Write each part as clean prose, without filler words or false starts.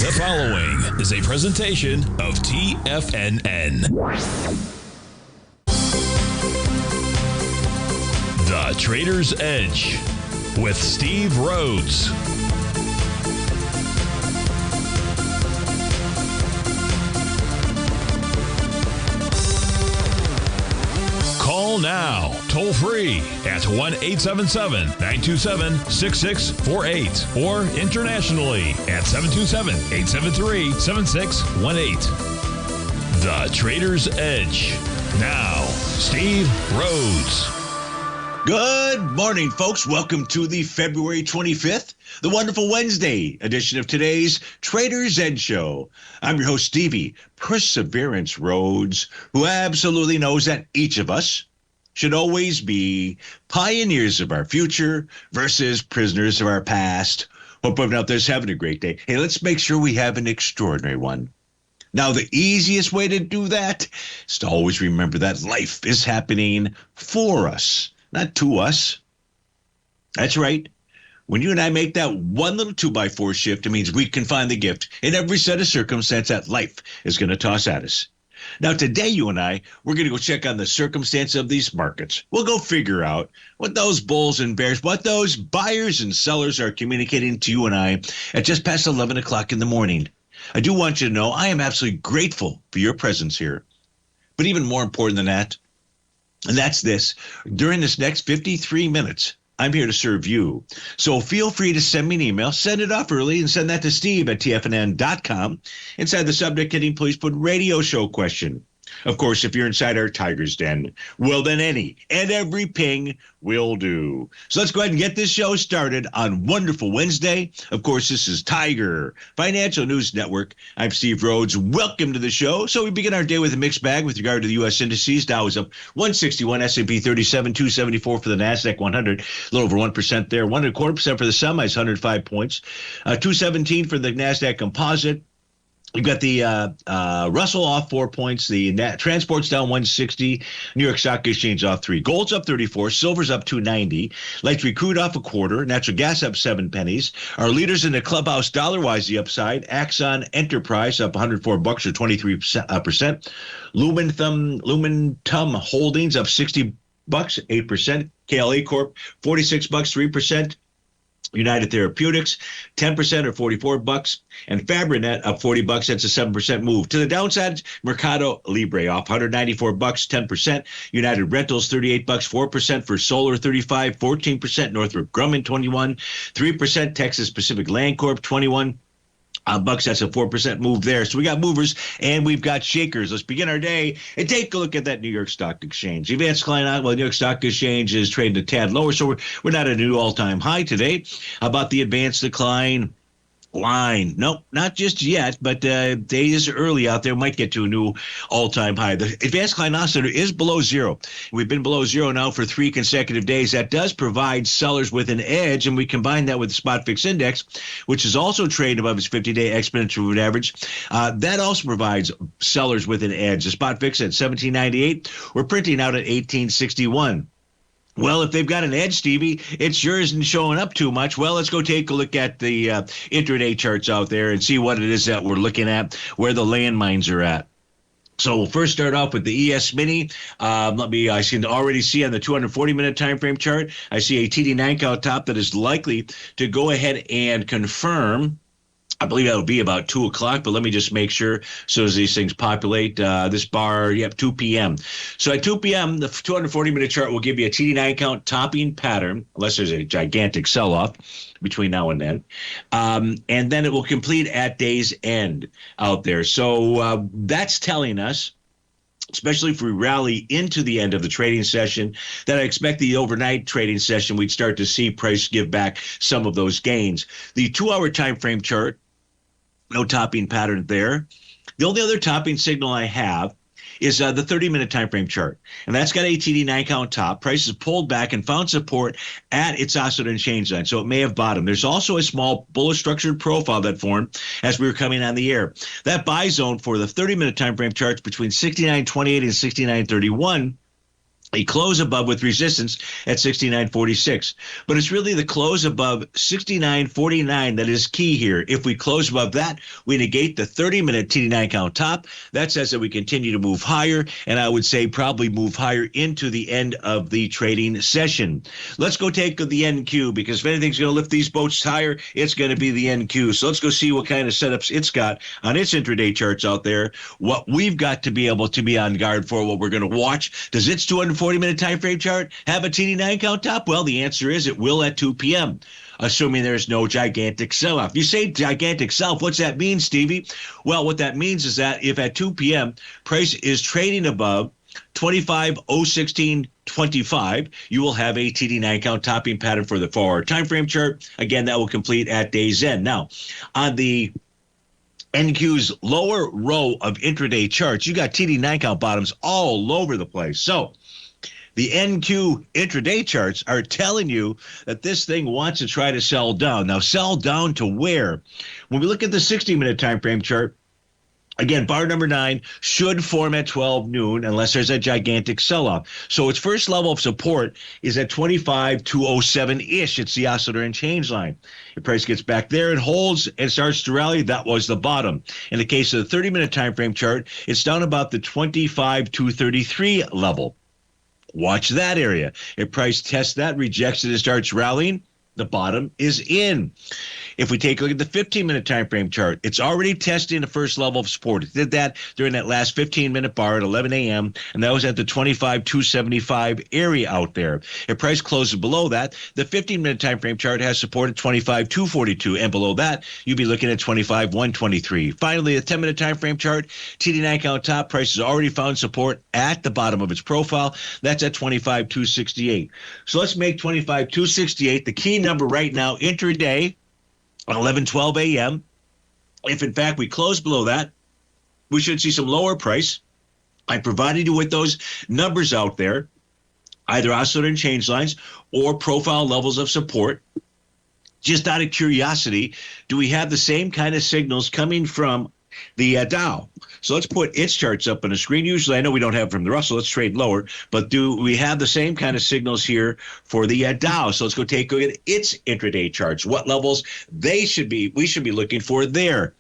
The following is a presentation of TFNN. The Trader's Edge with Steve Rhodes. Call now, toll free at 1-877-927-6648 or internationally at 727-873-7618. The Trader's Edge. Now, Steve Rhodes. Good morning, folks. Welcome to the February 25th, the wonderful Wednesday edition of today's Trader's Edge Show. I'm your host, Stevie Perseverance Rhodes, who absolutely knows that each of us should always be pioneers of our future versus prisoners of our past. Hope everyone out there's having a great day. Hey, let's make sure we have an extraordinary one. Now, the easiest way to do that is to always remember that life is happening for us, not to us. That's right. When you and I make that one little 2x4 shift, it means we can find the gift in every set of circumstance that life is going to toss at us. Now, today, you and I, we're going to go check on the circumstance of these markets. We'll go figure out what those bulls and bears, what those buyers and sellers are communicating to you and I at just past 11 o'clock in the morning. I do want you to know I am absolutely grateful for your presence here. But even more important than that, and that's this, during this next 53 minutes, I'm here to serve you. So feel free to send me an email. Send it off early and send that to Steve at TFNN.com. Inside the subject heading, please put radio show question. Of course, if you're inside our Tiger's Den, well, then any and every ping will do. So let's go ahead and get this show started on wonderful Wednesday. Of course, this is Tiger Financial News Network. I'm Steve Rhodes. Welcome to the show. So we begin our day with a mixed bag with regard to the U.S. indices. Dow is up 161, S&P 37, 274 for the NASDAQ 100, a little over 1% there, 1.25% for the semis, 105 points, 217 for the NASDAQ Composite. You've got the Russell off 4 points, the transport's down 160, New York Stock Exchange off 3. Gold's up 34, silver's up 290, electric crude off a quarter, natural gas up 7 pennies. Our leaders in the clubhouse dollar-wise the upside, Axon Enterprise up $104 or 23%. Lumentum Holdings up $60, 8%. KLA Corp, $46, 3%. United Therapeutics, 10% or $44, and Fabrinet up $40. That's a 7% move. To the downside, Mercado Libre off $194, 10%. United Rentals, $38, 4% for Solar, 35, 14%. Northrop Grumman, 21, 3%. Texas Pacific Land Corp, 21. Bucks, that's a 4% move there. So we got movers and we've got shakers. Let's begin our day and take a look at that New York Stock Exchange. Advanced client, well, New York Stock Exchange is trading a tad lower, so we're not at a new all-time high today. How about the advanced decline line? Nope, not just yet, but days early out there might get to a new all-time high. The advanced client oscillator is below zero. We've been below zero now for 3 consecutive days. That does provide sellers with an edge, and we combine that with the spot fix index, which is also trading above its 50-day exponential moving average. That also provides sellers with an edge. The spot fix at 1798, we're printing out at 1861. Well, if they've got an edge, Stevie, it sure isn't showing up too much. Well, let's go take a look at the intraday charts out there and see what it is that we're looking at, where the landmines are at. So we'll first start off with the ES Mini. I can already see on the 240-minute time frame chart, I see a TD9 count top that is likely to go ahead and confirm. I believe that'll be about 2 o'clock, but let me just make sure so as these things populate. This bar, 2 p.m. So at 2 p.m., the 240-minute chart will give you a TD9 count topping pattern, unless there's a gigantic sell-off between now and then. And then it will complete at day's end out there. So that's telling us, especially if we rally into the end of the trading session, that I expect the overnight trading session, we'd start to see price give back some of those gains. The 2-hour time frame chart, no topping pattern there. The only other topping signal I have is the 30-minute time frame chart, and that's got a TD9 count top. Prices pulled back and found support at its oscillator and change line, so it may have bottomed. There's also a small bullish structured profile that formed as we were coming on the air. That buy zone for the 30-minute time frame charts between 69.28 and 69.31 a close above with resistance at 69.46. But it's really the close above 69.49 that is key here. If we close above that, we negate the 30-minute TD9 count top. That says that we continue to move higher, and I would say probably move higher into the end of the trading session. Let's go take the NQ, because if anything's going to lift these boats higher, it's going to be the NQ. So let's go see what kind of setups it's got on its intraday charts out there, what we've got to be able to be on guard for, what we're going to watch. Does its 240-minute time frame chart have a TD9 count top? Well, the answer is it will at 2 p.m., assuming there's no gigantic sell-off. You say gigantic sell-off, what's that mean, Stevie? Well, what that means is that if at 2 p.m. price is trading above 25.016.25, you will have a TD9 count topping pattern for the 4-hour time frame chart. Again, that will complete at day's end. Now, on the NQ's lower row of intraday charts, you got TD9 count bottoms all over the place. So the NQ intraday charts are telling you that this thing wants to try to sell down. Now, sell down to where? When we look at the 60-minute time frame chart, again, bar number 9 should form at 12 noon unless there's a gigantic sell-off. So its first level of support is at 25,207-ish. It's the oscillator and change line. The price gets back there and holds and starts to rally. That was the bottom. In the case of the 30-minute time frame chart, it's down about the 25,233 level. Watch that area. If price tests that, rejects it, and starts rallying, the bottom is in. If we take a look at the 15-minute time frame chart, it's already testing the first level of support. It did that during that last 15-minute bar at 11 a.m., and that was at the 25,275 area out there. If price closes below that, the 15-minute time frame chart has support at 25,242, and below that, you'd be looking at 25,123. Finally, the 10-minute time frame chart, TD9 count top, price has already found support at the bottom of its profile. That's at 25,268. So let's make 25,268 the key number right now, intraday, 11:12 a.m. If, in fact, we close below that, we should see some lower price. I provided you with those numbers out there, either oscillator and change lines or profile levels of support. Just out of curiosity, do we have the same kind of signals coming from the Dow? So let's put its charts up on the screen. Usually, I know we don't have from the Russell. Let's trade lower. But do we have the same kind of signals here for the Dow? So let's go take a look at its intraday charts. What levels we should be looking for there.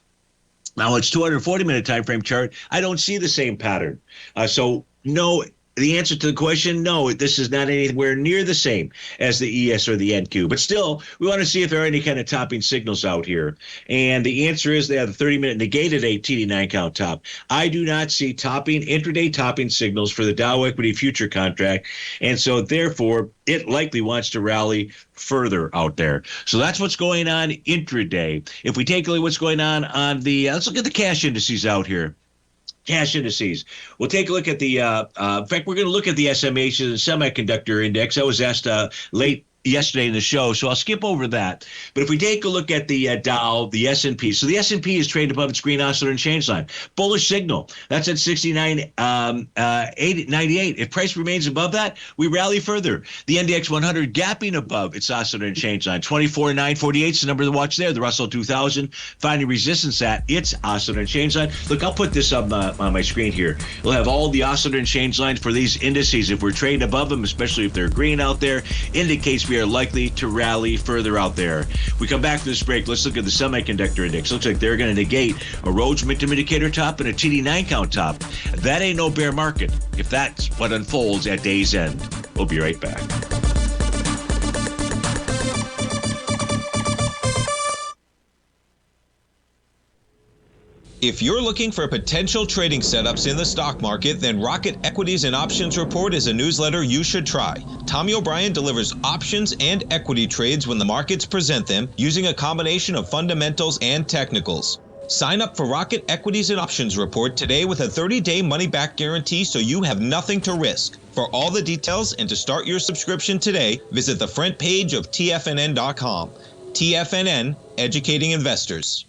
Now, its 240-minute time frame chart, I don't see the same pattern. So no. The answer to the question, no, this is not anywhere near the same as the ES or the NQ. But still, we want to see if there are any kind of topping signals out here. And the answer is they have the 30-minute negated a TD9 count top. I do not see intraday topping signals for the Dow Equity Future contract. And so, therefore, it likely wants to rally further out there. So that's what's going on intraday. If we take a look at what's going on the, let's look at the cash indices out here. Cash indices. We'll take a look at the, in fact, we're going to look at the SMH, the semiconductor index. I was asked late yesterday in the show, so I'll skip over that. But if we take a look at the Dow, the S&P, so the S&P is traded above its green oscillator and change line. Bullish signal. That's at 69.98. If price remains above that, we rally further. The NDX 100 gapping above its oscillator and change line. 24,948 is the number to watch there. The Russell 2000 finding resistance at its oscillator and change line. Look, I'll put this on my screen here. We'll have all the oscillator and change lines for these indices. If we're trading above them, especially if they're green out there, indicates we are likely to rally further out there. We come back to this break. Let's look at the semiconductor index. Looks like they're going to negate a Rhodes momentum indicator top and a TD9 count top. That ain't no bear market if that's what unfolds at day's end. We'll be right back. If you're looking for potential trading setups in the stock market, then Rocket Equities and Options Report is a newsletter you should try. Tommy O'Brien delivers options and equity trades when the markets present them, using a combination of fundamentals and technicals. Sign up for Rocket Equities and Options Report today with a 30-day money-back guarantee, so you have nothing to risk. For all the details and to start your subscription today, visit the front page of TFNN.com. TFNN, educating investors.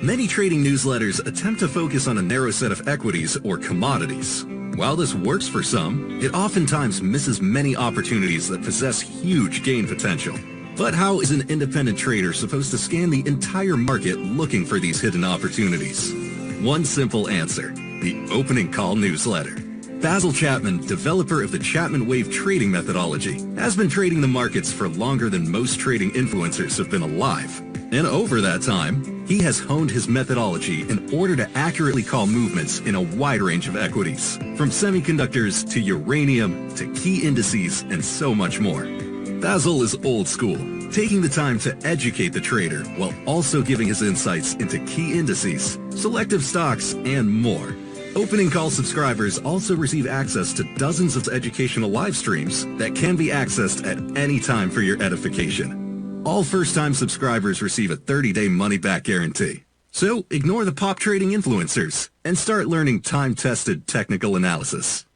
Many trading newsletters attempt to focus on a narrow set of equities or commodities. While this works for some, it oftentimes misses many opportunities that possess huge gain potential. But how is an independent trader supposed to scan the entire market looking for these hidden opportunities? One simple answer: the Opening Call newsletter. Basil Chapman, developer of the Chapman Wave trading methodology, has been trading the markets for longer than most trading influencers have been alive. And over that time, he has honed his methodology in order to accurately call movements in a wide range of equities, from semiconductors to uranium to key indices and so much more. Basil is old school, taking the time to educate the trader while also giving his insights into key indices, selective stocks, and more. Opening Call subscribers also receive access to dozens of educational live streams that can be accessed at any time for your edification. All first-time subscribers receive a 30-day money-back guarantee. So ignore the pop trading influencers and start learning time-tested technical analysis.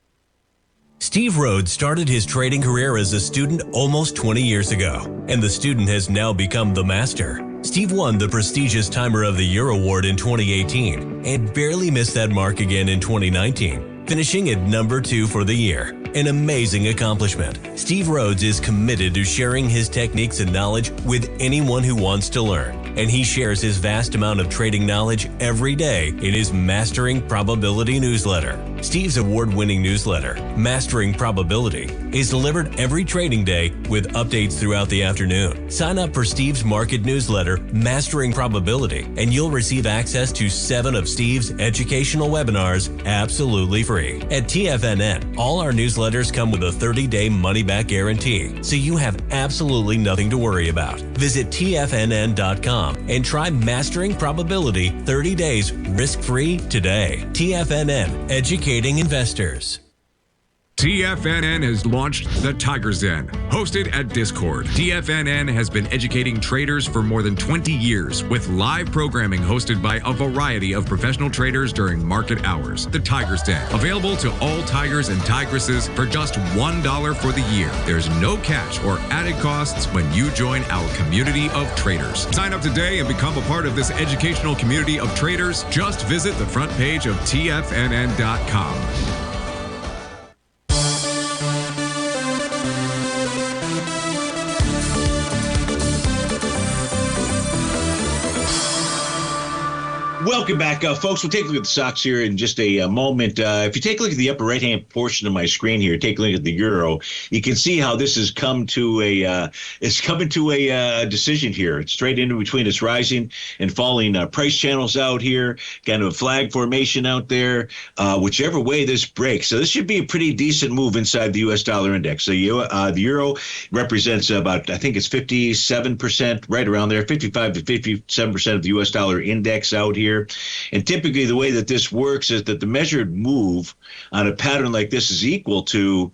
Steve Rhodes started his trading career as a student almost 20 years ago, and the student has now become the master. Steve won the prestigious Timer of the Year award in 2018 and barely missed that mark again in 2019, finishing at number 2 for the year. An amazing accomplishment. Steve Rhodes is committed to sharing his techniques and knowledge with anyone who wants to learn, and he shares his vast amount of trading knowledge every day in his Mastering Probability newsletter. Steve's award-winning newsletter, Mastering Probability, is delivered every trading day with updates throughout the afternoon. Sign up for Steve's market newsletter, Mastering Probability, and you'll receive access to 7 of Steve's educational webinars absolutely free. At TFNN, all our newsletters come with a 30-day money-back guarantee, so you have absolutely nothing to worry about. Visit TFNN.com and try Mastering Probability 30 days risk-free today. TFNN, educating investors. TFNN has launched the Tiger's Den, hosted at Discord. TFNN has been educating traders for more than 20 years with live programming hosted by a variety of professional traders during market hours. The Tiger's Den, available to all tigers and tigresses for just $1 for the year. There's no catch or added costs when you join our community of traders. Sign up today and become a part of this educational community of traders. Just visit the front page of TFNN.com. Welcome back, folks. We'll take a look at the stocks here in just a moment. If you take a look at the upper right-hand portion of my screen here, take a look at the euro. You can see how this has come to a decision here. It's straight in between its rising and falling price channels out here, kind of a flag formation out there. Whichever way this breaks, so this should be a pretty decent move inside the U.S. dollar index. So the euro represents about, I think it's 57%, right around there, 55 to 57% of the U.S. dollar index out here. And typically the way that this works is that the measured move on a pattern like this is equal to,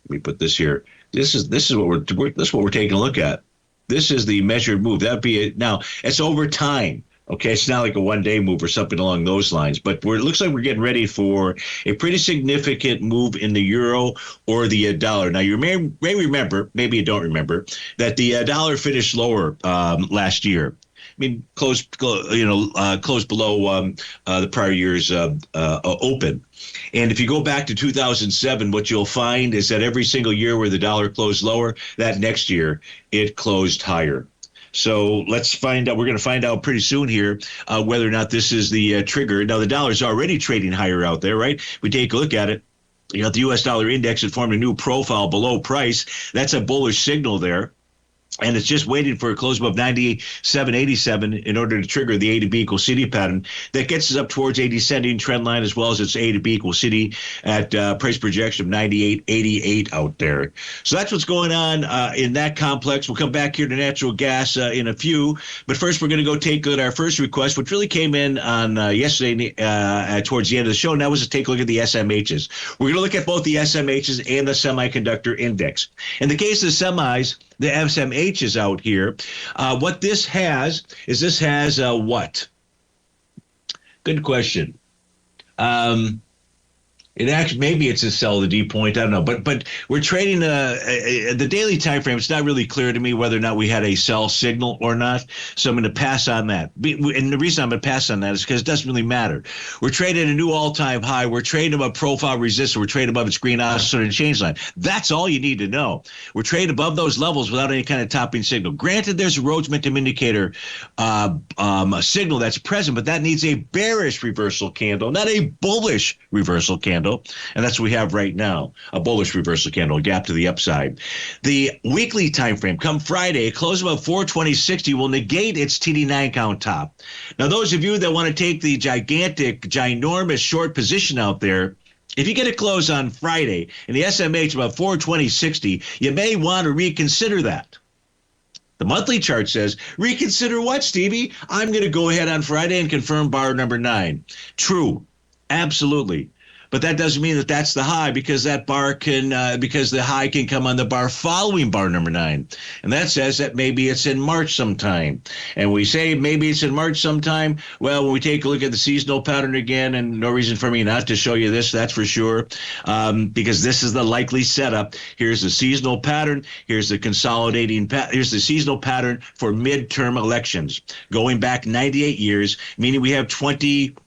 let me put this here. This is what we're taking a look at. This is the measured move. That'd be it. Now it's over time. Okay, it's not like a one-day move or something along those lines, but it looks like we're getting ready for a pretty significant move in the euro or the dollar. Now, you may remember, maybe you don't remember, that the dollar finished lower last year. I mean, closed below the prior year's open. And if you go back to 2007, what you'll find is that every single year where the dollar closed lower, that next year it closed higher. So let's find out. We're going to find out pretty soon here whether or not this is the trigger. Now, the dollar's already trading higher out there, right? We take a look at it. You know, the U.S. dollar index had formed a new profile below price. That's a bullish signal there. And it's just waiting for a close above 97.87 in order to trigger the A to B equals CD pattern that gets us up towards a descending trend line, as well as its A to B equals CD at price projection of 98.88 out there. So that's what's going on in that complex. We'll come back here to natural gas in a few. But first, we're going to go take a look at our first request, which really came in on yesterday towards the end of the show, and that was to take a look at the SMHs. We're going to look at both the SMHs and the semiconductor index. In the case of the semis, the SMH is out here. What this has is what? Good question. It actually, maybe it's a sell the D point. I don't know, but we're trading the daily time frame. It's not really clear to me whether or not we had a sell signal or not. So I'm going to pass on that. And the reason I'm going to pass on that is because it doesn't really matter. We're trading a new all-time high. We're trading above profile resistance. We're trading above its green oscillator and change line. That's all you need to know. We're trading above those levels without any kind of topping signal. Granted, there's a Rhodes momentum indicator signal that's present, but that needs a bearish reversal candle, not a bullish reversal candle. And that's what we have right now, a bullish reversal candle, a gap to the upside. The weekly time frame, come Friday, a close above 420.60 will negate its TD9 count top. Now, those of you that want to take the ginormous short position out there, if you get a close on Friday and the SMH about 420.60, you may want to reconsider that. The monthly chart says, reconsider what, Stevie? I'm going to go ahead on Friday and confirm bar number 9. True. Absolutely. But that doesn't mean that that's the high, because that bar can, because the high can come on the bar following bar number 9. And that says that maybe it's in March sometime. And we say maybe it's in March sometime. Well, when we take a look at the seasonal pattern again, and no reason for me not to show you this, that's for sure, because this is the likely setup. Here's the seasonal pattern. Here's the consolidating, here's the seasonal pattern for midterm elections going back 98 years, meaning we have 25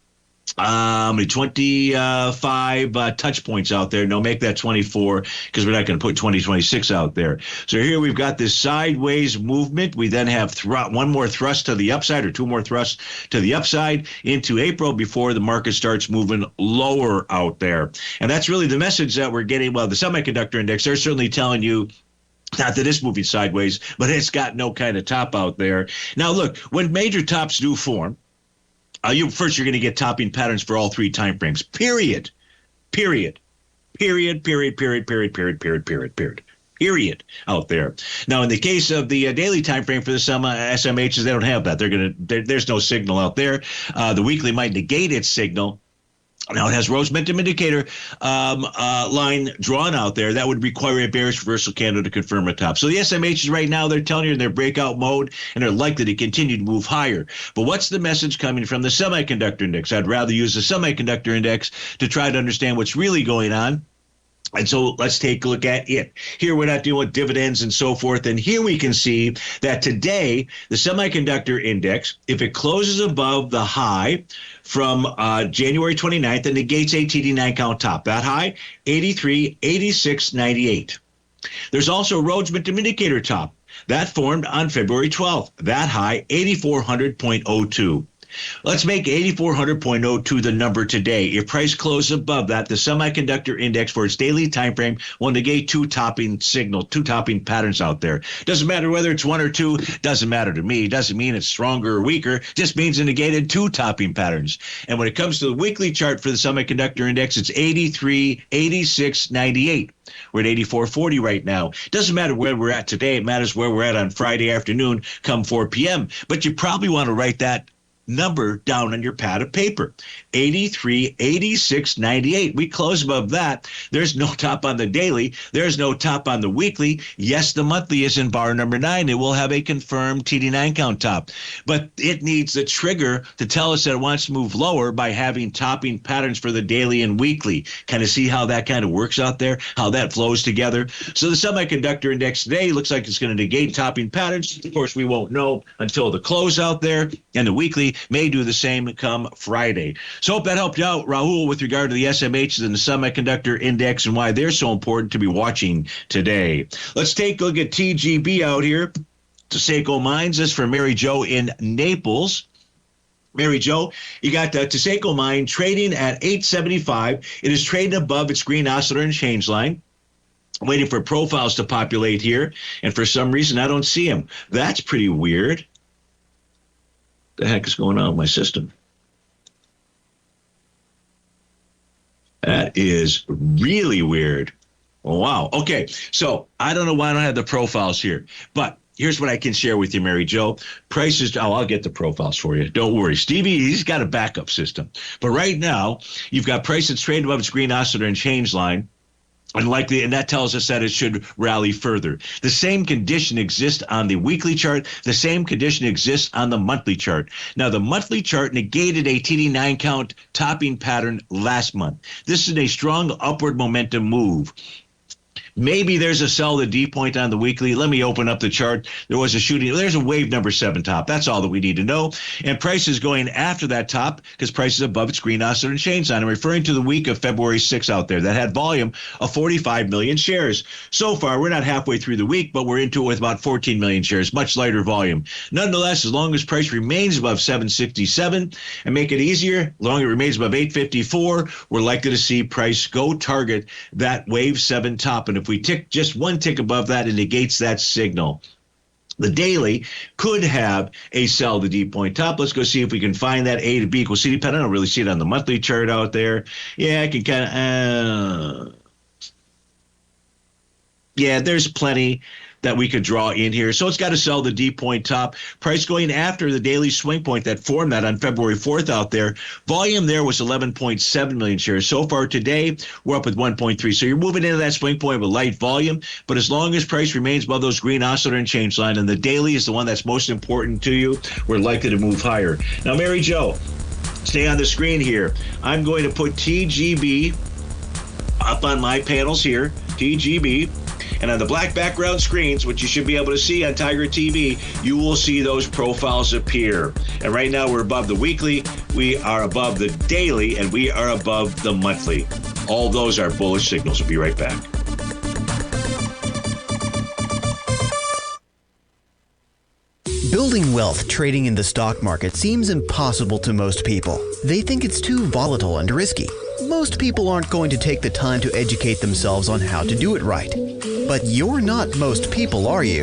touch points out there. No, make that 24, because we're not going to put 2026 out there. So here we've got this sideways movement. We then have one more thrust to the upside, or two more thrusts to the upside into April before the market starts moving lower out there. And that's really the message that we're getting. Well, the semiconductor index, they're certainly telling you not that it's moving sideways, but it's got no kind of top out there. Now, look, when major tops do form, you're going to get topping patterns for all three time frames. Period out there. Now, in the case of the daily time frame for the SMHs, they don't have that. There's no signal out there. The weekly might negate its signal. Now, it has Rhodes momentum indicator line drawn out there. That would require a bearish reversal candle to confirm a top. So the SMHs right now, they're telling you in their breakout mode, and they're likely to continue to move higher. But what's the message coming from the semiconductor index? I'd rather use the semiconductor index to try to understand what's really going on. And so let's take a look at it. Here we're not dealing with dividends and so forth. And here we can see that today, the semiconductor index, if it closes above the high from January 29th, it negates a TD9 count top. That high, 83.8698. There's also a Rhodes momentum indicator top. That formed on February 12th. That high, 8400.02. Let's make 8400.02 the number today. If price closes above that, the semiconductor index for its daily time frame will negate two topping patterns out there. Doesn't matter whether it's one or two. Doesn't matter to me. Doesn't mean it's stronger or weaker. Just means it negated two topping patterns. And when it comes to the weekly chart for the semiconductor index, it's 83.8698. We're at 84.40 right now. Doesn't matter where we're at today. It matters where we're at on Friday afternoon come 4 p.m. But you probably want to write that number down on your pad of paper. 83.8698. We close above that. There's no top on the daily. There's no top on the weekly. Yes, the monthly is in bar number 9. It will have a confirmed TD9 count top. But it needs the trigger to tell us that it wants to move lower by having topping patterns for the daily and weekly. Kind of see how that kind of works out there, how that flows together. So the semiconductor index today looks like it's going to negate topping patterns. Of course, we won't know until the close out there. And the weekly may do the same come Friday. So hope that helped you out, Rahul, with regard to the SMHs and the semiconductor index and why they're so important to be watching today. Let's take a look at TGB out here. Taseko Mines. This for Mary Jo in Naples. Mary Jo, you got Taseko Mine trading at 875. It is trading above its green oscillator and change line. Waiting for profiles to populate here. And for some reason, I don't see them. That's pretty weird. The heck is going on with my system? That is really weird. Oh, wow. Okay, so I don't know why I don't have the profiles here, but here's what I can share with you, Mary Jo. Prices, I'll get the profiles for you. Don't worry. Stevie, he's got a backup system. But right now, you've got price that's trading above its green oscillator and change line. And that tells us that it should rally further. The same condition exists on the weekly chart. The same condition exists on the monthly chart. Now, the monthly chart negated a TD9 count topping pattern last month. This is a strong upward momentum move. Maybe there's a sell the D point on the weekly. Let me open up the chart. There was a shooting. There's a wave number 7 top. That's all that we need to know. And price is going after that top because price is above its green oscillator change line. I'm referring to the week of February 6th out there that had volume of 45 million shares. So far, we're not halfway through the week, but we're into it with about 14 million shares, much lighter volume. Nonetheless, as long as price remains above 767 and make it easier, as long as it remains above 854, we're likely to see price go target that wave 7 top. And if we tick just one tick above that, it negates that signal. The daily could have a sell the D point top. Let's go see if we can find that A to B equals C dependent. I don't really see it on the monthly chart out there. Yeah, I can kind of, yeah, there's plenty that we could draw in here. So it's got to sell the D point top. Price going after the daily swing point that formed that on February 4th out there. Volume there was 11.7 million shares. So far today, we're up with 1.3. So you're moving into that swing point with light volume. But as long as price remains above those green oscillator and change line, and the daily is the one that's most important to you, we're likely to move higher. Now, Mary Jo, stay on the screen here. I'm going to put TGB up on my panels here, TGB. And on the black background screens, which you should be able to see on Tiger TV, you will see those profiles appear. And right now we're above the weekly, we are above the daily, and we are above the monthly. All those are bullish signals. We'll be right back. Building wealth trading in the stock market seems impossible to most people. They think it's too volatile and risky. Most people aren't going to take the time to educate themselves on how to do it right. But you're not most people, are you?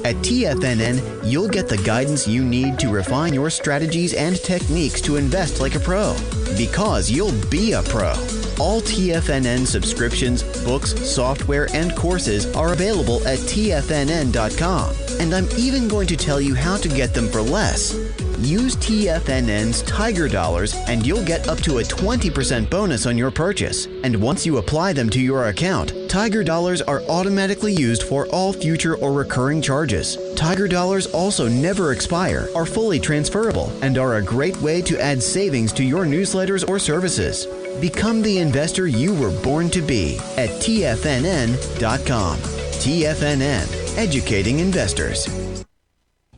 At TFNN, you'll get the guidance you need to refine your strategies and techniques to invest like a pro. Because you'll be a pro. All TFNN subscriptions, books, software, and courses are available at TFNN.com. And I'm even going to tell you how to get them for less. Use TFNN's Tiger Dollars and you'll get up to a 20% bonus on your purchase. And once you apply them to your account, Tiger Dollars are automatically used for all future or recurring charges. Tiger Dollars also never expire, are fully transferable, and are a great way to add savings to your newsletters or services. Become the investor you were born to be at TFNN.com. TFNN, educating investors.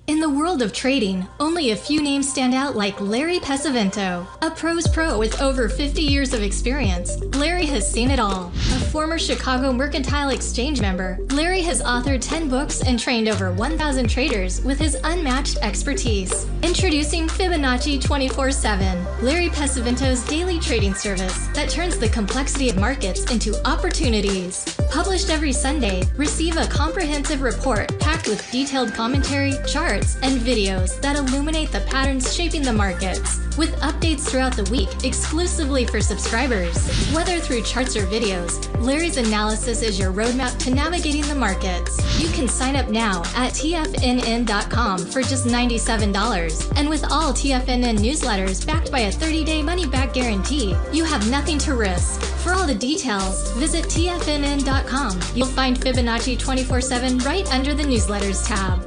In the world of trading, only a few names stand out like Larry Pesavento, a pro's pro with over 50 years of experience. Larry has seen it all. A former Chicago Mercantile Exchange member, Larry has authored 10 books and trained over 1,000 traders with his unmatched expertise. Introducing Fibonacci 24/7, Larry Pesavento's daily trading service that turns the complexity of markets into opportunities. Published every Sunday, receive a comprehensive report packed with detailed commentary, charts, and videos that illuminate the patterns shaping the markets, with updates throughout the week exclusively for subscribers. Whether through charts or videos, Larry's analysis is your roadmap to navigating the markets. You can sign up now at TFNN.com for just $97. And with all TFNN newsletters backed by a 30-day money-back guarantee, you have nothing to risk. For all the details, visit TFNN.com. You'll find Fibonacci 24/7 right under the newsletters tab.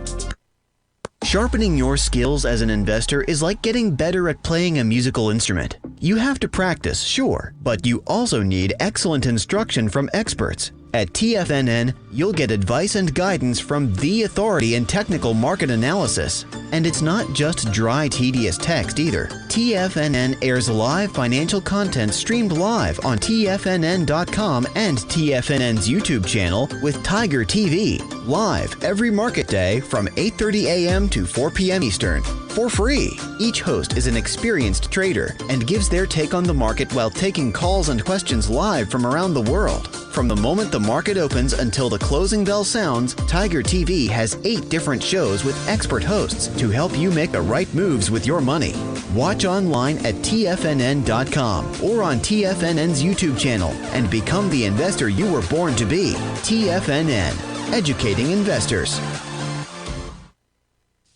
Sharpening your skills as an investor is like getting better at playing a musical instrument. You have to practice, sure, but you also need excellent instruction from experts. At TFNN, you'll get advice and guidance from the authority in technical market analysis. And it's not just dry, tedious text either. TFNN airs live financial content streamed live on TFNN.com and TFNN's YouTube channel with Tiger TV, live every market day from 8:30 a.m. to 4 p.m. Eastern, for free. Each host is an experienced trader and gives their take on the market while taking calls and questions live from around the world. From the moment the market opens until the closing bell sounds, Tiger TV has 8 different shows with expert hosts to help you make the right moves with your money. Watch online at TFNN.com or on TFNN's YouTube channel and become the investor you were born to be. TFNN, educating investors.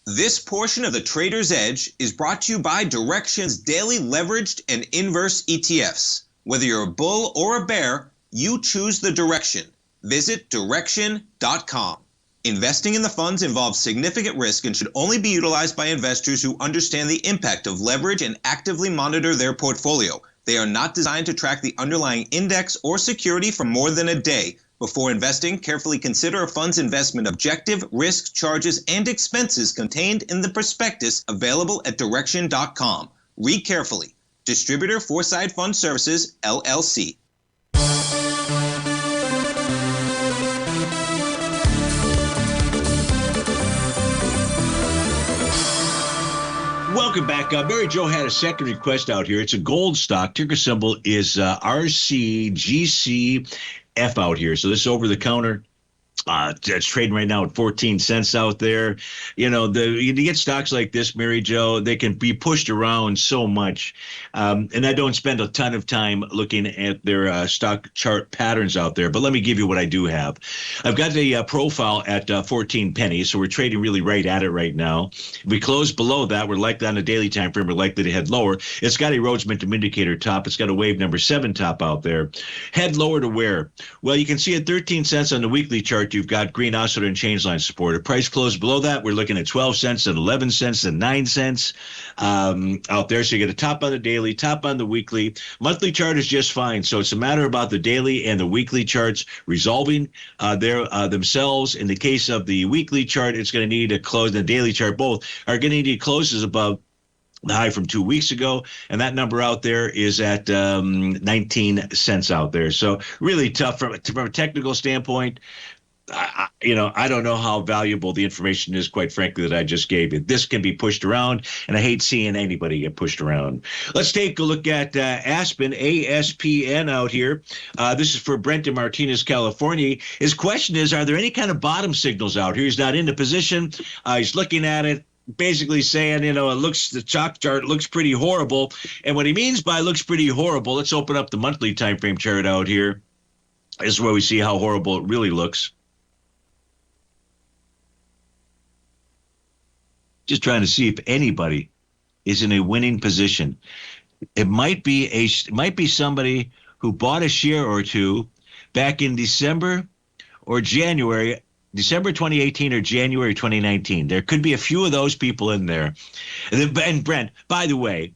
This portion of the Trader's Edge is brought to you by Direxion's daily leveraged and inverse ETFs. Whether you're a bull or a bear, You choose the direction. Visit direction.com. Investing in the funds involves significant risk and should only be utilized by investors who understand the impact of leverage and actively monitor their portfolio. They are not designed to track the underlying index or security for more than a day. Before investing, carefully consider a fund's investment objective, risk, charges, and expenses contained in the prospectus available at direction.com. Read carefully. Distributor Foreside Fund Services, LLC. Welcome back. Mary Jo had a second request out here. It's a gold stock. Ticker symbol is RCGCF out here. So this is over the counter. It's trading right now at 14 cents out there. You know, you get stocks like this, Mary Jo, they can be pushed around so much. And I don't spend a ton of time looking at their stock chart patterns out there. But let me give you what I do have. I've got a profile at 14 pennies, so we're trading really right at it right now. If we close below that, we're likely on a daily time frame, we're likely to head lower. It's got a Rhodes Momentum Indicator top. It's got a wave number 7 top out there. Head lower to where? Well, you can see at 13 cents on the weekly chart, you've got green oscillator and change line support. A price closed below that, we're looking at 12 cents and 11 cents and 9 cents out there. So you get a top on the daily, top on the weekly. Monthly chart is just fine. So it's a matter about the daily and the weekly charts resolving themselves. In the case of the weekly chart, it's going to need to close. The daily chart, both are going to need closes above the high from 2 weeks ago, and that number out there is at 19 cents out there. So really tough from a technical standpoint. I don't know how valuable the information is, quite frankly, that I just gave you. This can be pushed around, and I hate seeing anybody get pushed around. Let's take a look at Aspen, ASPN out here. This is for Brent in Martinez, California. His question is, are there any kind of bottom signals out here? He's not in the position. He's looking at it, basically saying, the chalk chart looks pretty horrible. And what he means by looks pretty horrible, let's open up the monthly time frame chart out here. This is where we see how horrible it really looks. Just trying to see if anybody is in a winning position. It might be somebody who bought a share or two back in December or January, December 2018 or January 2019. There could be a few of those people in there. And Brent, by the way,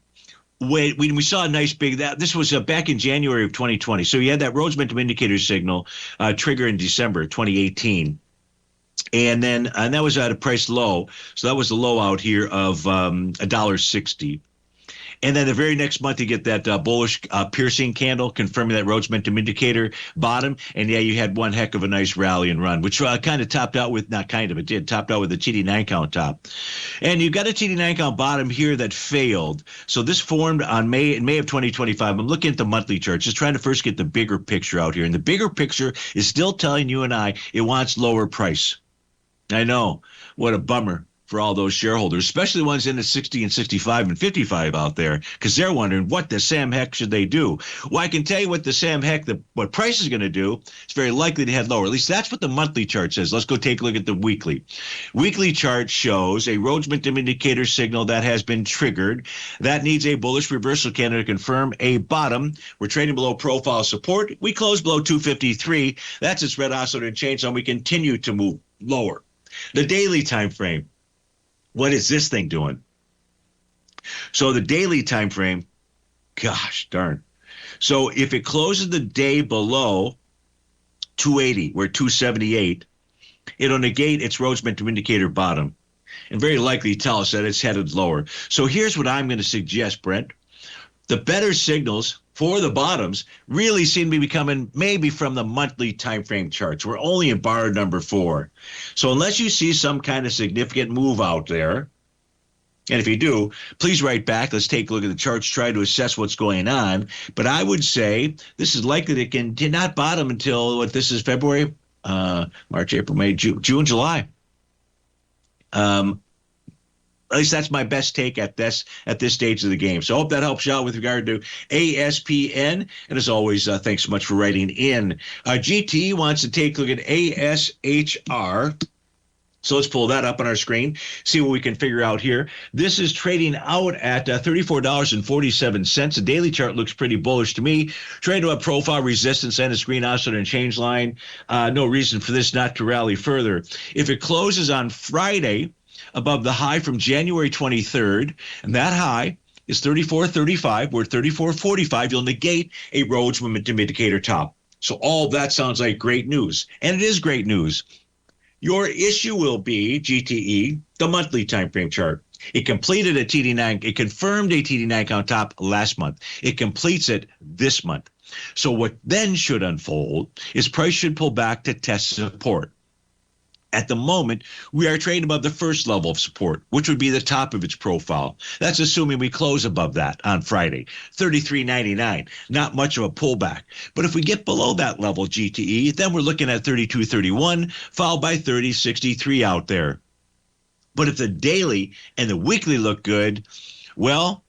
when we saw a nice big, this was back in January of 2020. So you had that Rhodes Momentum Indicator signal trigger in December 2018. And that was at a price low. So that was the low out here of $1.60. And then the very next month, you get that bullish piercing candle confirming that Rhodes Momentum Indicator bottom. And yeah, you had one heck of a nice rally and run, which kind of topped out with, not kind of, it did, topped out with a TD9 count top. And you've got a TD9 count bottom here that failed. So this formed in May of 2025. I'm looking at the monthly chart, just trying to first get the bigger picture out here. And the bigger picture is still telling you and I it wants lower price. I know. What a bummer for all those shareholders, especially the ones in the 60 and 65 and 55 out there, because they're wondering what the Sam heck should they do? Well, I can tell you what the Sam heck, what price is going to do. It's very likely to head lower. At least that's what the monthly chart says. Let's go take a look at the weekly. Weekly chart shows a Rhodes Momentum Indicator signal that has been triggered. That needs a bullish reversal candle to confirm a bottom. We're trading below profile support. We close below 253. That's its red oscillator and change, and we continue to move lower. The daily time frame. What is this thing doing? So the daily time frame, gosh darn. So if it closes the day below 280, we're 278, it'll negate its Rhodes Momentum Indicator bottom and very likely tell us that it's headed lower. So here's what I'm going to suggest, Brent. The better signals for the bottoms really seem to be coming maybe from the monthly time frame charts. We're only in bar number 4. So unless you see some kind of significant move out there, and if you do, please write back. Let's take a look at the charts, try to assess what's going on. But I would say this is likely to not bottom until this is February, March, April, May, June, July. At least that's my best take at this stage of the game. So I hope that helps you out with regard to ASPN. And as always, thanks so much for writing in. GT wants to take a look at ASHR. So let's pull that up on our screen, see what we can figure out here. This is trading out at $34.47. The daily chart looks pretty bullish to me. Trading to a profile resistance and a green oscillator and change line. No reason for this not to rally further. If it closes on Friday above the high from January 23rd, and that high is 34.35, we're at 34.45, you'll negate a Rhodes momentum indicator top. So all that sounds like great news, and it is great news. Your issue will be, GTE, the monthly time frame chart. It completed a TD9. It confirmed a TD9 count top last month. It completes it this month. So what then should unfold is price should pull back to test support. At the moment, we are trading above the first level of support, which would be the top of its profile. That's assuming we close above that on Friday, $33.99. Not much of a pullback. But if we get below that level, GTE, then we're looking at $32.31, followed by $30.63 out there. But if the daily and the weekly look good, well,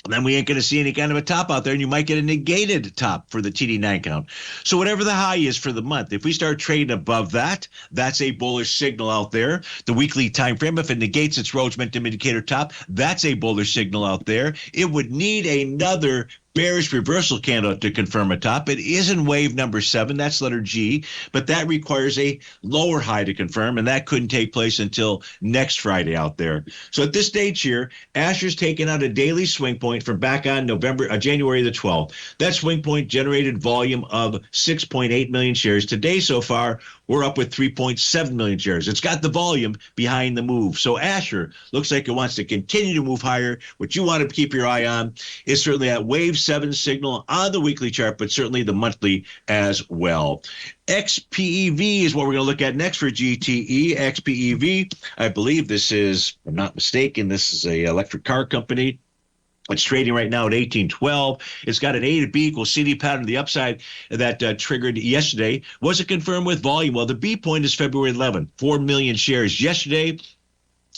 then we ain't going to see any kind of a top out there, and you might get a negated top for the TD9 count. So whatever the high is for the month, if we start trading above that, that's a bullish signal out there. The weekly time frame, if it negates its Rhodes momentum indicator top, that's a bullish signal out there. It would need another bearish reversal candle to confirm a top. It is in wave number 7. That's letter G, but that requires a lower high to confirm, and that couldn't take place until next Friday out there. So at this stage here, Asher's taken out a daily swing point from back on January the 12th. That swing point generated volume of 6.8 million shares. Today so far, we're up with 3.7 million shares. It's got the volume behind the move. So Asher looks like it wants to continue to move higher. What you want to keep your eye on is certainly that wave 7 signal on the weekly chart, but certainly the monthly as well. XPEV is what we're going to look at next for GTE. XPEV, I believe this is, if I'm not mistaken, this is a electric car company. It's trading right now at 1812. It's got an A to B equals CD pattern to the upside that triggered yesterday. Was it confirmed with volume? Well, the B point is February 11th, 4 million shares. Yesterday,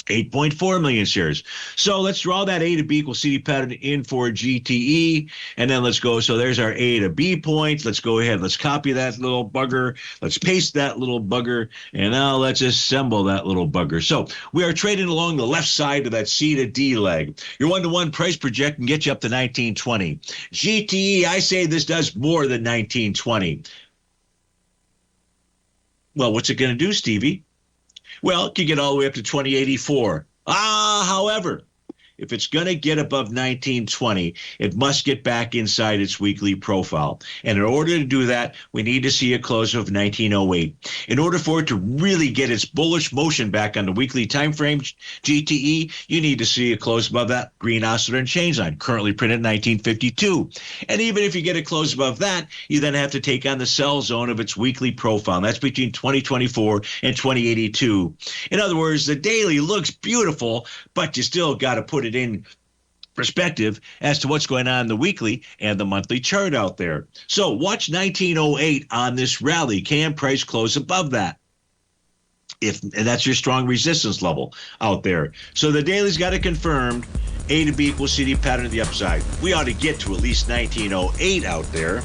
8.4 million shares. So let's draw that A to B equals CD pattern in for GTE, and then let's go. So there's our A to B points. Let's go ahead. Let's copy that little bugger. Let's paste that little bugger, and now let's assemble that little bugger. So we are trading along the left side of that C to D leg. Your 1-to-1 price project can get you up to 1920. GTE, I say this does more than 1920. Well, what's it going to do, Stevie? Well, it can get all the way up to 2084. However, if it's going to get above 1920, it must get back inside its weekly profile. And in order to do that, we need to see a close of 1908. In order for it to really get its bullish motion back on the weekly time frame, GTE, you need to see a close above that green oscillator and change line, currently printed in 1952. And even if you get a close above that, you then have to take on the sell zone of its weekly profile. And that's between 2024 and 2082. In other words, the daily looks beautiful, but you still got to put it in perspective as to what's going on in the weekly and the monthly chart out there. So watch 1908 on this rally. Can price close above that? And that's your strong resistance level out there. So the daily's got it confirmed. A to B equals CD pattern to the upside. We ought to get to at least 1908 out there.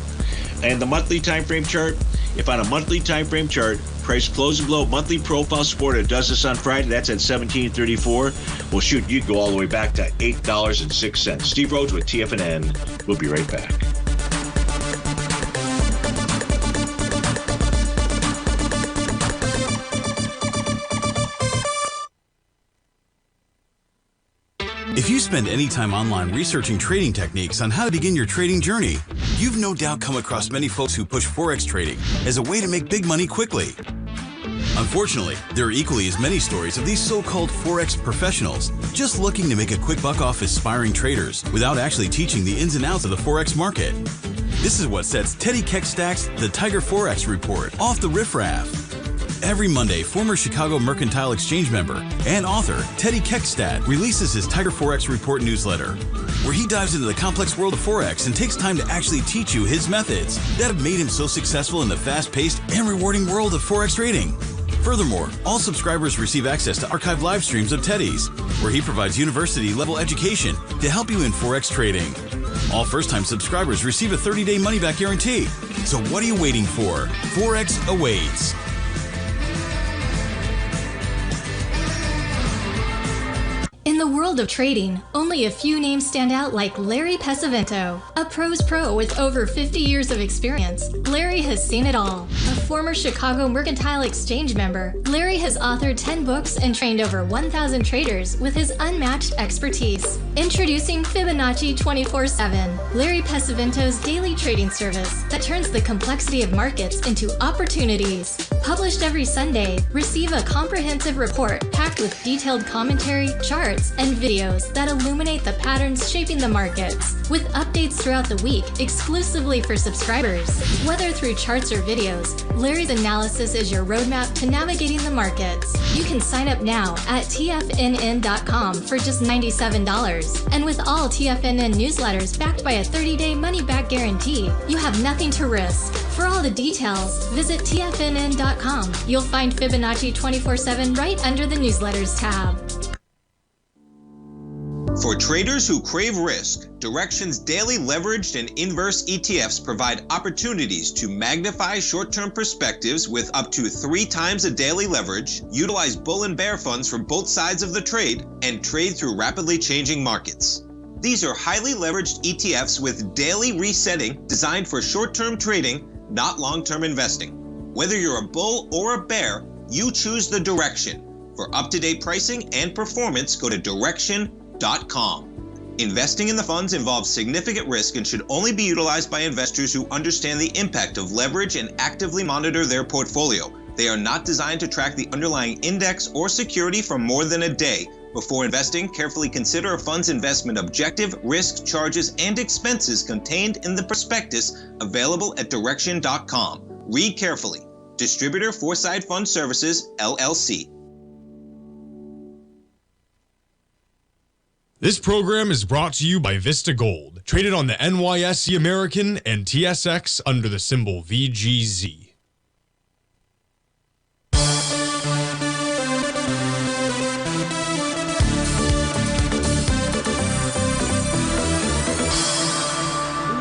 And the monthly time frame chart, if on a monthly time frame chart, price closing below monthly profile support, it does this on Friday, that's at 1734. Well, shoot, you go all the way back to $8.06. Steve Rhodes with TFNN. We'll be right back. If you spend any time online researching trading techniques on how to begin your trading journey, you've no doubt come across many folks who push Forex trading as a way to make big money quickly. Unfortunately, there are equally as many stories of these so-called Forex professionals just looking to make a quick buck off aspiring traders without actually teaching the ins and outs of the Forex market. This is what sets Teddy Keckstad's The Tiger Forex Report off the riffraff. Every Monday, former Chicago Mercantile Exchange member and author Teddy Keckstad releases his Tiger Forex Report newsletter, where he dives into the complex world of Forex and takes time to actually teach you his methods that have made him so successful in the fast-paced and rewarding world of Forex trading. Furthermore, all subscribers receive access to archived live streams of Teddy's, where he provides university-level education to help you in Forex trading. All first-time subscribers receive a 30-day money-back guarantee. So what are you waiting for? Forex awaits. the world of trading, only a few names stand out like Larry Pesavento, a pros pro with over 50 years of experience. Larry has seen it all. A former Chicago Mercantile Exchange member, Larry has authored 10 books and trained over 1,000 traders with his unmatched expertise. Introducing Fibonacci 24/7, Larry Pesavento's daily trading service that turns the complexity of markets into opportunities. Published every Sunday, receive a comprehensive report packed with detailed commentary, charts, and videos that illuminate the patterns shaping the markets, with updates throughout the week exclusively for subscribers. Whether through charts or videos, Larry's analysis is your roadmap to navigating the markets. You can sign up now at TFNN.com for just $97. And with all TFNN newsletters backed by a 30-day money-back guarantee, you have nothing to risk. For all the details, visit TFNN.com. You'll find Fibonacci 24/7 right under the newsletters tab. For traders who crave risk, Direxion's daily leveraged and inverse ETFs provide opportunities to magnify short-term perspectives with up to 3 times a daily leverage, utilize bull and bear funds from both sides of the trade, and trade through rapidly changing markets. These are highly leveraged ETFs with daily resetting designed for short-term trading, not long-term investing. Whether you're a bull or a bear, you choose the Direxion. For up-to-date pricing and performance, go to Direxion.com. Investing in the funds involves significant risk and should only be utilized by investors who understand the impact of leverage and actively monitor their portfolio. They are not designed to track the underlying index or security for more than a day. Before investing, carefully consider a fund's investment objective, risk, charges, and expenses contained in the prospectus available at Direxion.com. Read carefully. Distributor Foreside Fund Services, LLC. This program is brought to you by Vista Gold, traded on the NYSE American and TSX under the symbol VGZ.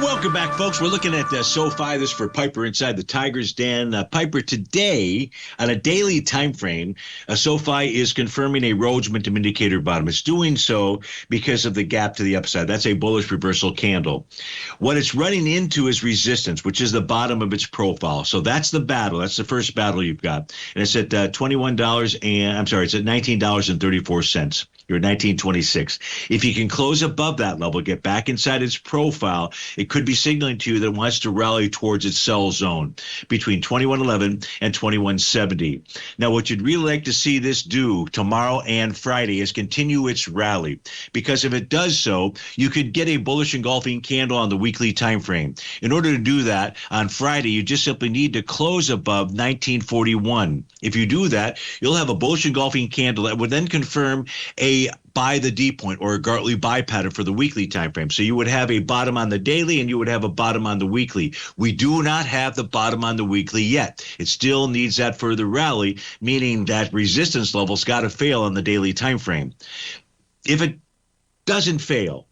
Welcome back, folks. We're looking at SoFi. This for Piper inside the Tiger's Den. Piper, today, on a daily time frame, SoFi is confirming a Rhodes momentum indicator bottom. It's doing so because of the gap to the upside. That's a bullish reversal candle. What it's running into is resistance, which is the bottom of its profile. So that's the battle. That's the first battle you've got. And it's at $21 and it's at $19.34. You're at $19.26. If you can close above that level, get back inside its profile, it could be signaling to you that it wants to rally towards its sell zone between 2111 and 2170. Now, what you'd really like to see this do tomorrow and Friday is continue its rally, because if it does so, you could get a bullish engulfing candle on the weekly time frame. In order to do that on Friday, you just simply need to close above 1941. If you do that, you'll have a bullish engulfing candle that would then confirm a buy the D point or a Gartley buy pattern for the weekly time frame. So you would have a bottom on the daily and you would have a bottom on the weekly. We do not have the bottom on the weekly yet. It still needs that further rally, meaning that resistance level's got to fail on the daily time frame. If it doesn't fail,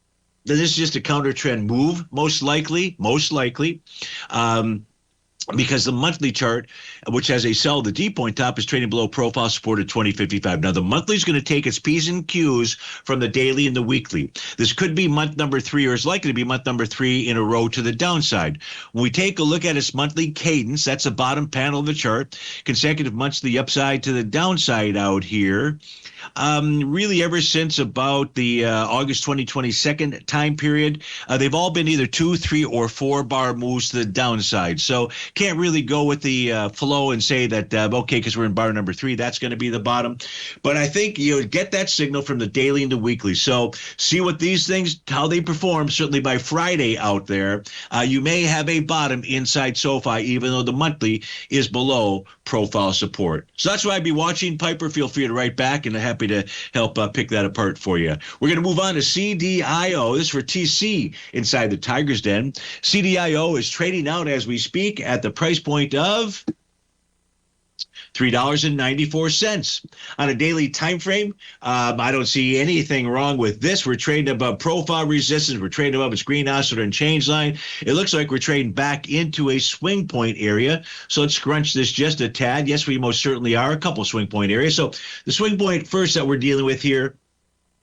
then this is just a counter trend move, most likely. Because the monthly chart, which has a sell the D point top, is trading below profile support at 2055. Now, the monthly is going to take its P's and Q's from the daily and the weekly. This could be month number 3, or is likely to be month number 3 in a row to the downside. When we take a look at its monthly cadence, that's the bottom panel of the chart, consecutive months to the upside to the downside out here. Really ever since about the August 2022 time period, they've all been either 2, 3, or 4 bar moves to the downside. So can't really go with the flow and say that, okay, because we're in bar number 3, that's going to be the bottom. But I think you get that signal from the daily and the weekly. So see what these things, how they perform, certainly by Friday out there. You may have a bottom inside SoFi, even though the monthly is below profile support. So that's why I'd be watching. Piper, feel free to write back, and I'm happy to help pick that apart for you. We're going to move on to CDIO. This is for TC inside the Tiger's Den. CDIO is trading out as we speak at the price point of $3.94 on a daily time frame. I don't see anything wrong with this. We're trading above profile resistance. We're trading above its green oscillator and change line. It looks like we're trading back into a swing point area. So let's scrunch this just a tad. Yes, we most certainly are. A couple swing point areas. So the swing point first that we're dealing with here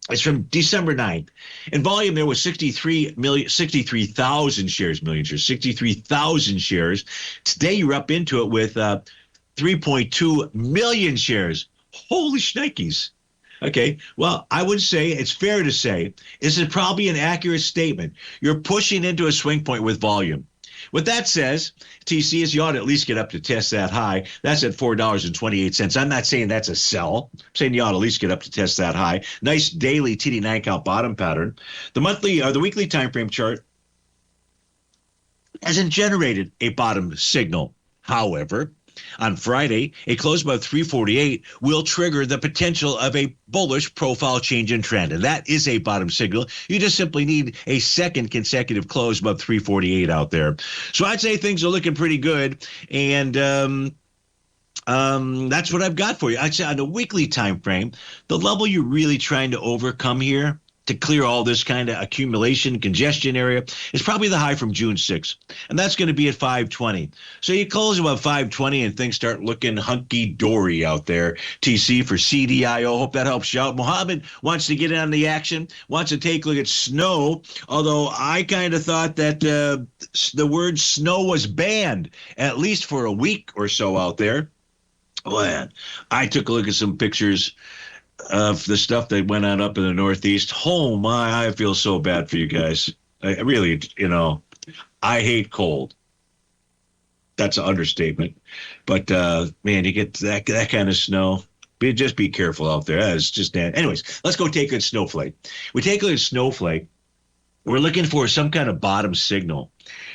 It's from December 9th. In volume, there was 63,000 shares, 63,000 shares. Today, you're up into it with 3.2 million shares. Holy shnikes. Okay, well, I would say it's fair to say this is probably an accurate statement. You're pushing into a swing point with volume. What that says, TC, is you ought to at least get up to test that high. That's at $4.28. I'm not saying that's a sell. I'm saying you ought to at least get up to test that high. Nice daily TD9 count bottom pattern. The monthly or the weekly time frame chart hasn't generated a bottom signal. However, on Friday, a close above 348 will trigger the potential of a bullish profile change in trend. And that is a bottom signal. You just simply need a second consecutive close above 348 out there. So I'd say things are looking pretty good. And that's what I've got for you. I'd say on the weekly time frame, the level you're really trying to overcome here to clear all this kind of accumulation, congestion area, is probably the high from June 6th. And that's going to be at 520. So you close above 520 and things start looking hunky-dory out there. TC for CDIO. Hope that helps you out. Mohammed wants to get in on the action, wants to take a look at snow, although I kind of thought that the word snow was banned, at least for a week or so out there. Man, I took a look at some pictures of the stuff that went on up in the Northeast. Oh my, I feel so bad for you guys. I really, I hate cold. That's an understatement. But man, you get that kind of snow. Just be careful out there. It's just anyways, let's go take a snowflake. We take a look at snowflake. We're looking for some kind of bottom signal.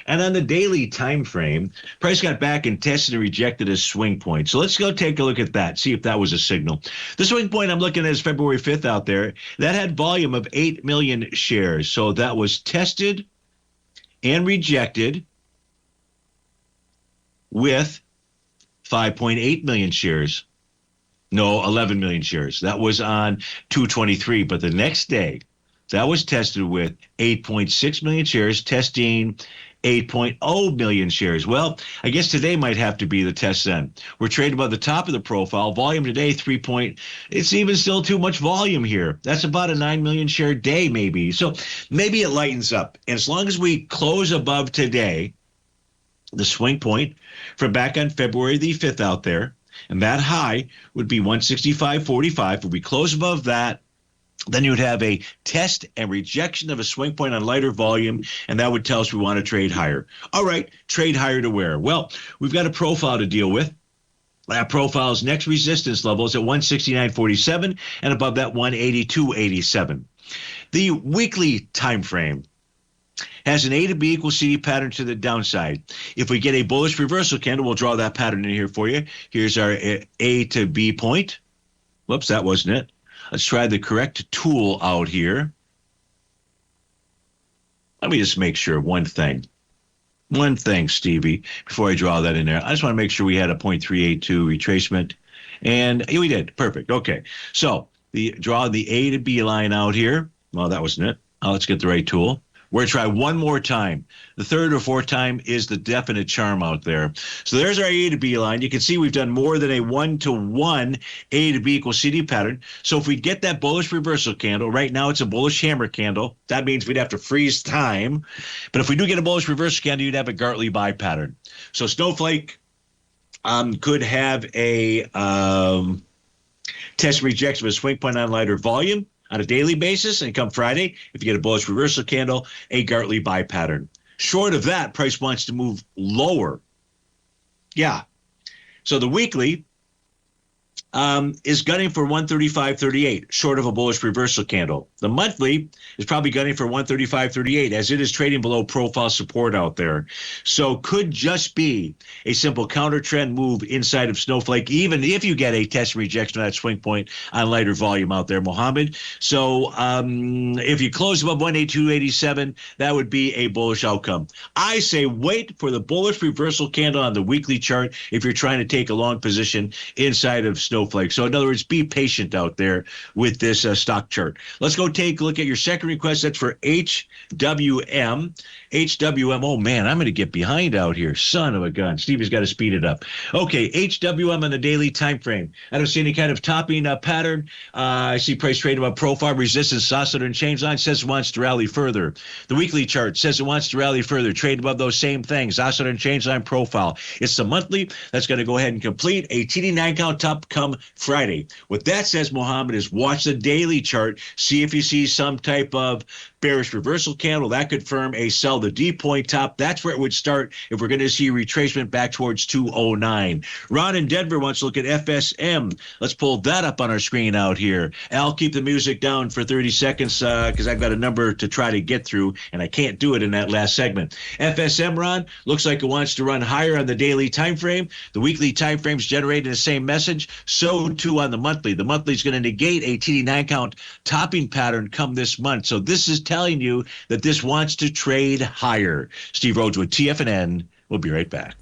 And on the daily time frame, price got back and tested and rejected a swing point. So let's go take a look at that, see if that was a signal. The swing point I'm looking at is February 5th out there. That had volume of 8 million shares. So that was tested and rejected with 5.8 million shares. No, 11 million shares. That was on 2/23. But the next day, that was tested with 8.6 million shares, testing 8.0 million shares. Well, I guess today might have to be the test then. We're trading above the top of the profile. Volume today, it's even still too much volume here. That's about a 9 million share day maybe. So maybe it lightens up. And as long as we close above today, the swing point from back on February the 5th out there, and that high would be 165.45. If we close above that, then you would have a test and rejection of a swing point on lighter volume, and that would tell us we want to trade higher. All right, trade higher to where? Well, we've got a profile to deal with. That profile's next resistance level is at 169.47, and above that 182.87. The weekly time frame has an A to B equals CD pattern to the downside. If we get a bullish reversal candle, we'll draw that pattern in here for you. Here's our A to B point. Whoops, that wasn't it. Let's try the correct tool out here. Let me just make sure one thing. One thing, Stevie, before I draw that in there. I just want to make sure we had a 0.382 retracement. And we did. Perfect. Okay. So draw the A to B line out here. Well, that wasn't it. Now let's get the right tool. We're going to try one more time. The third or fourth time is the definite charm out there. So there's our A to B line. You can see we've done more than a 1-to-1 A to B equals CD pattern. So if we get that bullish reversal candle, right now it's a bullish hammer candle. That means we'd have to freeze time. But if we do get a bullish reversal candle, you'd have a Gartley buy pattern. So Snowflake could have a test rejection of a swing point on lighter volume on a daily basis, and come Friday, if you get a bullish reversal candle, a Gartley buy pattern. Short of that, price wants to move lower. Yeah. So the weekly is gunning for 135.38, short of a bullish reversal candle. The monthly is probably gunning for 135.38, as it is trading below profile support out there. So could just be a simple counter trend move inside of Snowflake, even if you get a test rejection of that swing point on lighter volume out there, Mohammed. So if you close above 182.87, that would be a bullish outcome. I say wait for the bullish reversal candle on the weekly chart if you're trying to take a long position inside of Snowflake. snowflake. So in other words, be patient out there with this stock chart. Let's go take a look at your second request. That's for HWM. HWM, oh man, I'm going to get behind out here. Son of a gun. Stevie's got to speed it up. Okay, HWM on the daily time frame. I don't see any kind of topping pattern. I see price trade above profile resistance. Oscillator and change line says it wants to rally further. The weekly chart says it wants to rally further. Trade above those same things. Oscillator and change line profile. It's the monthly that's going to go ahead and complete a TD9 count top come Friday. What that says, Mohammed, is watch the daily chart. See if you see some type of bearish reversal candle. That could firm a sell the D point top. That's where it would start if we're going to see retracement back towards 209. Ron in Denver wants to look at FSM. Let's pull that up on our screen out here. Al, keep the music down for 30 seconds because I've got a number to try to get through, and I can't do it in that last segment. FSM, Ron, looks like it wants to run higher on the daily time frame. The weekly time frame's generating the same message. So too on the monthly. The monthly is going to negate a TD9 count topping pattern come this month. So this is telling you that this wants to trade higher. Steve Rhodes with TFNN. We'll be right back.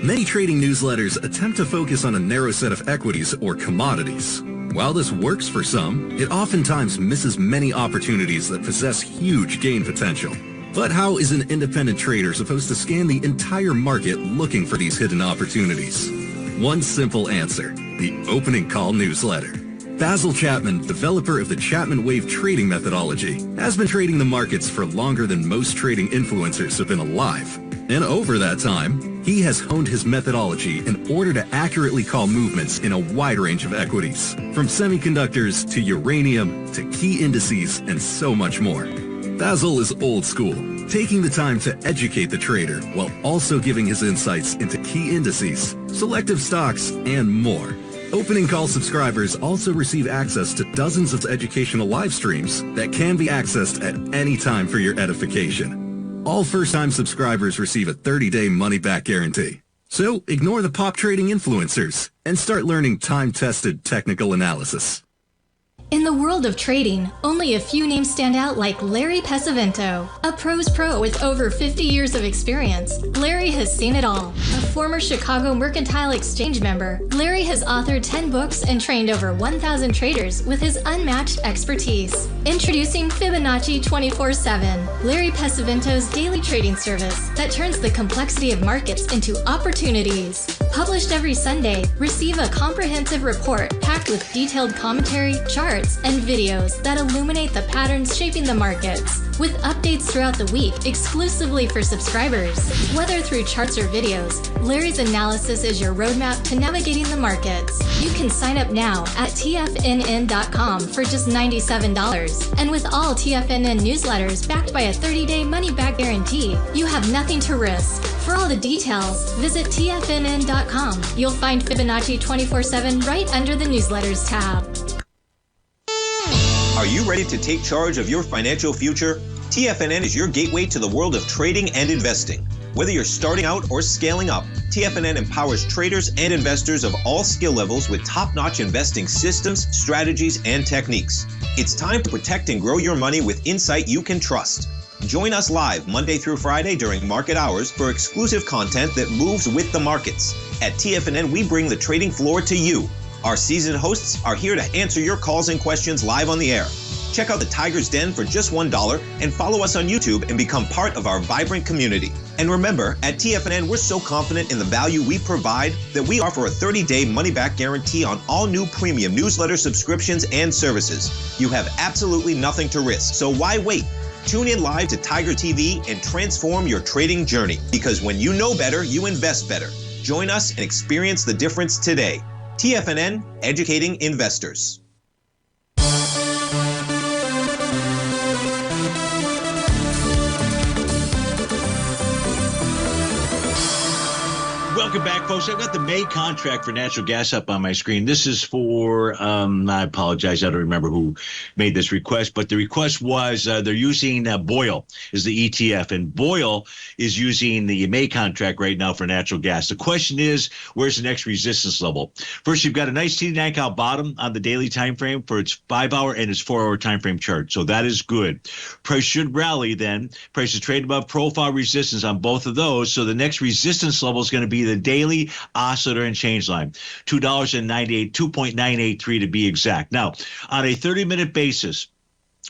Many trading newsletters attempt to focus on a narrow set of equities or commodities. While this works for some, it oftentimes misses many opportunities that possess huge gain potential. But how is an independent trader supposed to scan the entire market looking for these hidden opportunities? One simple answer: the opening call newsletter. Basil Chapman, developer of the Chapman Wave trading methodology, has been trading the markets for longer than most trading influencers have been alive. And over that time, he has honed his methodology in order to accurately call movements in a wide range of equities, from semiconductors to uranium to key indices and so much more. Basil is old school, taking the time to educate the trader while also giving his insights into key indices, selective stocks, and more. Opening call subscribers also receive access to dozens of educational live streams that can be accessed at any time for your edification. All first-time subscribers receive a 30-day money-back guarantee. So ignore the pop trading influencers and start learning time-tested technical analysis. In the world of trading, only a few names stand out like Larry Pesavento, a pros pro with over 50 years of experience. Larry has seen it all. A former Chicago Mercantile Exchange member, Larry has authored 10 books and trained over 1,000 traders with his unmatched expertise. Introducing Fibonacci 24/7, Larry Pesavento's daily trading service that turns the complexity of markets into opportunities. Published every Sunday, receive a comprehensive report packed with detailed commentary, charts, and videos that illuminate the patterns shaping the markets, with updates throughout the week exclusively for subscribers. Whether through charts or videos, Larry's analysis is your roadmap to navigating the markets. You can sign up now at TFNN.com for just $97. And with all TFNN newsletters backed by a 30-day money-back guarantee, you have nothing to risk. For all the details, visit TFNN.com. You'll find Fibonacci 24/7 right under the newsletters tab. Are you ready to take charge of your financial future? TFNN is your gateway to the world of trading and investing. Whether you're starting out or scaling up, TFNN empowers traders and investors of all skill levels with top-notch investing systems, strategies, and techniques. It's time to protect and grow your money with insight you can trust. Join us live Monday through Friday during market hours for exclusive content that moves with the markets. At TFNN, we bring the trading floor to you. Our seasoned hosts are here to answer your calls and questions live on the air. Check out the Tiger's Den for just $1 and follow us on YouTube and become part of our vibrant community. And remember, at TFNN, we're so confident in the value we provide that we offer a 30-day money-back guarantee on all new premium newsletter subscriptions and services. You have absolutely nothing to risk, so why wait? Tune in live to Tiger TV and transform your trading journey. Because when you know better, you invest better. Join us and experience the difference today. TFNN, educating investors. Welcome back, folks. I've got the May contract for natural gas up on my screen. This is for, I apologize, I don't remember who made this request, but the request was they're using Boyle is the ETF, and Boyle is using the May contract right now for natural gas. The question is, where's the next resistance level? First, you've got a nice TD9 count bottom on the daily time frame for its 5-hour and its 4-hour time frame chart, so that is good. Price should rally then. Price is trading above profile resistance on both of those, so the next resistance level is going to be the daily oscillator and change line, $2.983 to be exact. Now, on a 30-minute basis,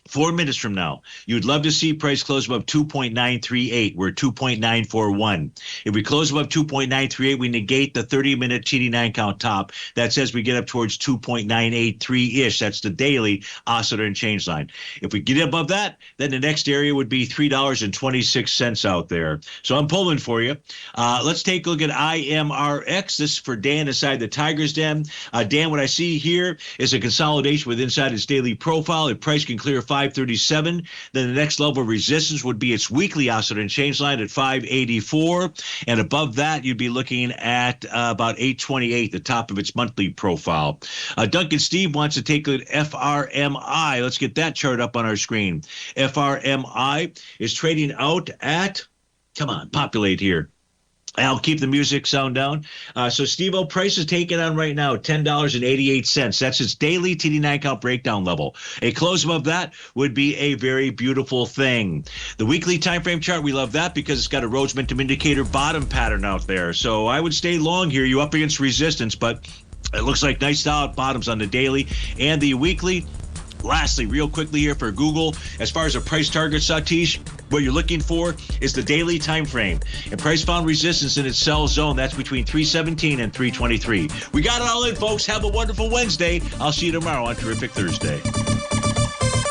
4 minutes from now, you'd love to see price close above 2.938. We're 2.941. If we close above 2.938, we negate the 30-minute TD9 count top. That says we get up towards 2.983-ish. That's the daily oscillator and change line. If we get above that, then the next area would be $3.26 out there. So I'm pulling for you. Let's take a look at IMRX. This is for Dan inside the Tiger's Den. Dan, what I see here is a consolidation with inside its daily profile. If price can clear 537, then the next level of resistance would be its weekly oscillator and change line at 584, and above that you'd be looking at about 828, the top of its monthly profile. Duncan Steve wants to take a look at FRMI. Let's get that chart up on our screen. FRMI is trading out at, come on, populate here. I'll keep the music sound down. So Steve-O, price is taken on right now, $10.88. That's its daily TD9 count breakdown level. A close above that would be a very beautiful thing. The weekly time frame chart, we love that because it's got a Rhodes momentum indicator bottom pattern out there. So I would stay long here. You up against resistance, but it looks like nice solid bottoms on the daily and the weekly. Lastly, real quickly here for Google, as far as a price target, Satish, what you're looking for is the daily time frame. And price found resistance in its sell zone. That's between 317 and 323. We got it all in, folks. Have a wonderful Wednesday. I'll see you tomorrow on Terrific Thursday.